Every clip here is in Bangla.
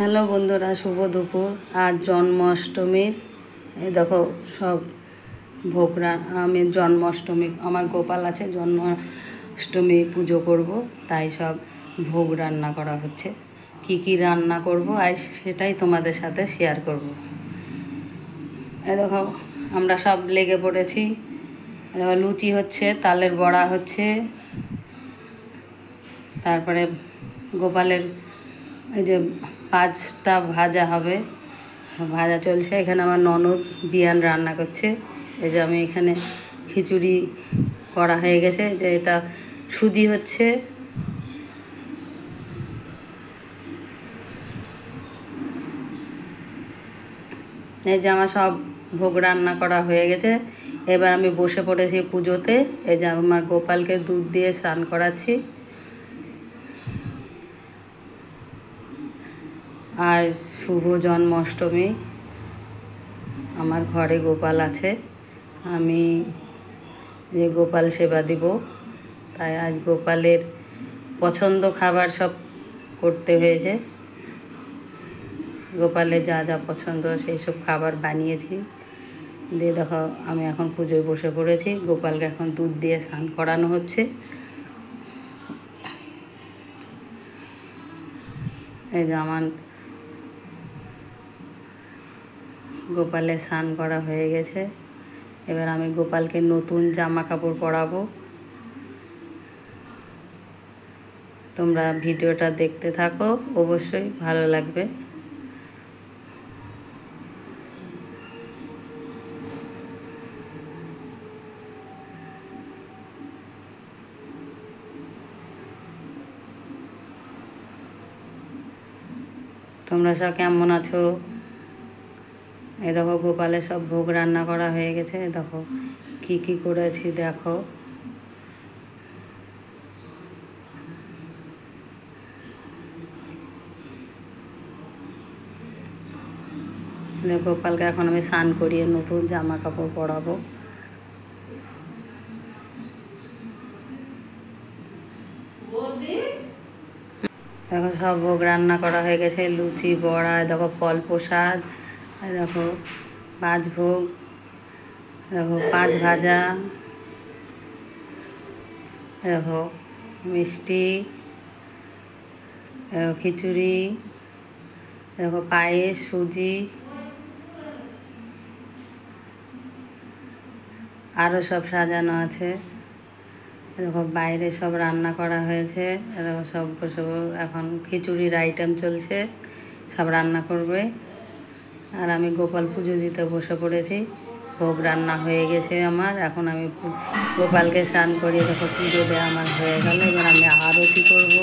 হ্যালো বন্ধুরা, শুভ দুপুর। আজ জন্মাষ্টমীর এই দেখো সব ভোগ আমি জন্মাষ্টমী আমার গোপাল আছে, জন্মাষ্টমী পুজো করব, তাই সব ভোগ রান্না করা হচ্ছে। কি কি রান্না করব আজ সেটাই তোমাদের সাথে শেয়ার করব। এই দেখো আমরা সব লেগে পড়েছি। লুচি হচ্ছে, তালের বড়া হচ্ছে, তারপরে গোপালের এই যে 5টা ভাজা হবে, ভাজা চলছে। এখানে আমার ননদ বিয়ান রান্না করছে। এই যে আমি এখানে খিচুড়ি করা হয়ে গেছে, যে এটা সুজি হচ্ছে। এই যে আমার সব ভোগ রান্না করা হয়ে গেছে। এবার আমি বসে পড়েছি পুজোতে। এই যে আমার গোপালকে দুধ দিয়ে স্নান করাচ্ছি। আর শুভ জন্মাষ্টমী। আমার ঘরে গোপাল আছে, আমি যে গোপাল সেবা দিব, তাই আজ গোপালের পছন্দ খাবার সব করতে হয়েছে। গোপালের যা যা পছন্দ সেই সব খাবার বানিয়েছি। দিয়ে দেখো আমি এখন পুজোয় বসে পড়েছি। গোপালকে এখন দুধ দিয়ে স্নান করানো হচ্ছে। এই যে আমার গোপালের স্নান করা হয়ে গেছে। এবার আমি গোপালকে নতুন জামা কাপড় পরাবো। তোমরা ভিডিওটা দেখতে থাকো, অবশ্যই ভালো লাগবে। তোমরা সব কেমন আছো? এই দেখো গোপালের সব ভোগ রান্না করা হয়ে গেছে। দেখো কি কি করেছি, দেখো। গোপালকে এখন আমি স্নান করিয়ে নতুন জামা কাপড় পরাবো। দেখো সব ভোগ রান্না করা হয়ে গেছে। লুচি, বড়া, দেখো ফল প্রসাদ, দেখো 5 ভোগ, দেখো 5 ভাজা, দেখো মিষ্টি, দেখো খিচুড়ি, দেখো পায়েস, সুজি, আরও সব সাজানো আছে। দেখো বাইরে সব রান্না করা হয়েছে। দেখো সব বসে এখন খিচুড়ির আইটেম চলছে, সব রান্না করবে। আর আমি গোপাল পুজো দিতে বসে পড়েছি। ভোগ রান্না হয়ে গেছে আমার। এখন আমি গোপালকে স্নান করিয়ে দেখো পুজো দেওয়া আমার হয়ে গেল। এবার আমি আরতি করবো।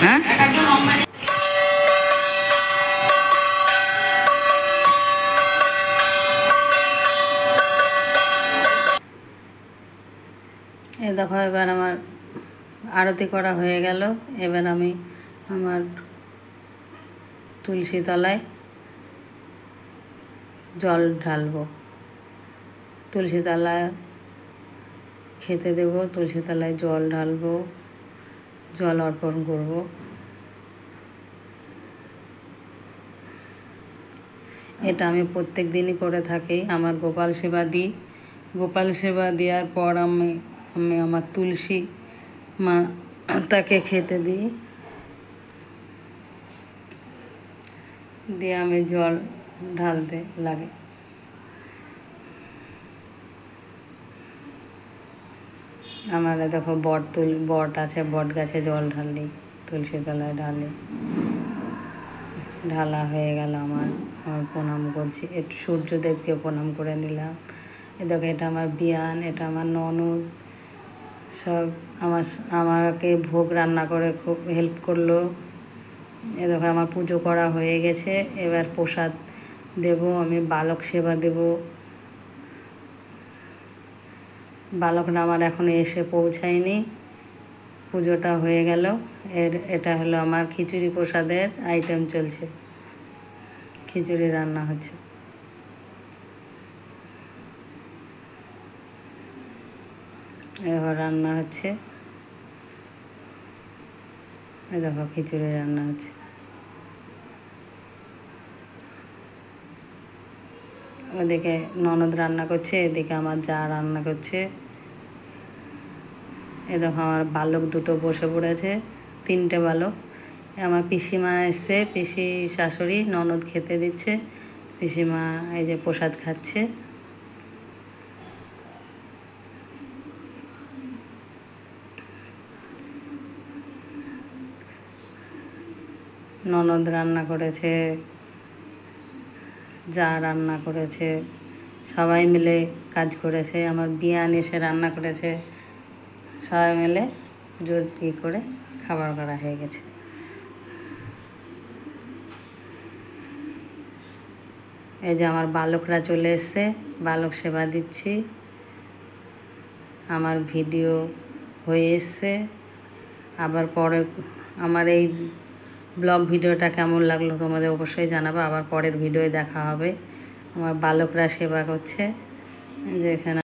হ্যাঁ এই দেখো এবার আমার আরতি করা হয়ে গেল। এবার আমি আমার তুলসী তলায় জল ঢালবো, তুলসী তলায় খেতে দেব, তুলসী তলায় জল ঢালবো, জল অর্পণ করব। এটা আমি প্রত্যেক দিনই করে থাকি। আমার গোপাল সেবা দিই, গোপাল সেবা দেওয়ার পর আমি আমার তুলসী মা তাকে খেতে দিই, দিয়ে আমি জল ঢালতে লাগে। আমার দেখো বট আছে, বট গাছে জল ঢালি, তুলসী তলায় ঢালি। ঢালা হয়ে গেল আমার, আমি প্রণাম করছি, একটু সূর্যদেবকে প্রণাম করে নিলাম। এ দেখো এটা আমার বিয়ান, এটা আমার ননদ, সব আমাকে ভোগ রান্না করে খুব হেল্প করলো। এ দেখো আমার পুজো করা হয়ে গেছে, এবার প্রসাদ দেব, আমি বালক সেবা দেব। বালকরা আমার এখনো এসে পৌঁছায়নি, পুজোটা হয়ে গেল। এটা হলো আমার খিচুড়ি প্রসাদের আইটেম চলছে, খিচুড়ি রান্না হচ্ছে। এবার রান্না হচ্ছে, দেখো খিচুড়ি রান্না হচ্ছে। ওদিকে ননদ রান্না করছে, এদিকে আমার যা রান্না করছে। এ দেখো আমার বালক দুটো বসে পড়েছে, 3টে বালক। আমার পিসিমা এসছে, পিসি শাশুড়ি ননদ খেতে দিচ্ছে, পিসিমা এই যে প্রসাদ খাচ্ছে। ননদ রান্না করেছে, যা রান্না করেছে, সবাই মিলে কাজ করেছে। আমার বিয়ান এসে রান্না করেছে, সবাই মিলে জোর করে খাবার করা হয়ে গেছে। এই যে আমার বালকরা চলে এসছে, বালক সেবা দিচ্ছি। আমার ভিডিও হয়ে এসছে। আবার পরে আমার এই ব্লগ ভিডিওটা কেমন লাগলো তোমাদের অবশ্যই জানাবো। আবার পরের ভিডিওয়ে দেখা হবে। আমার বালকরা সেবা করছে, যেখানে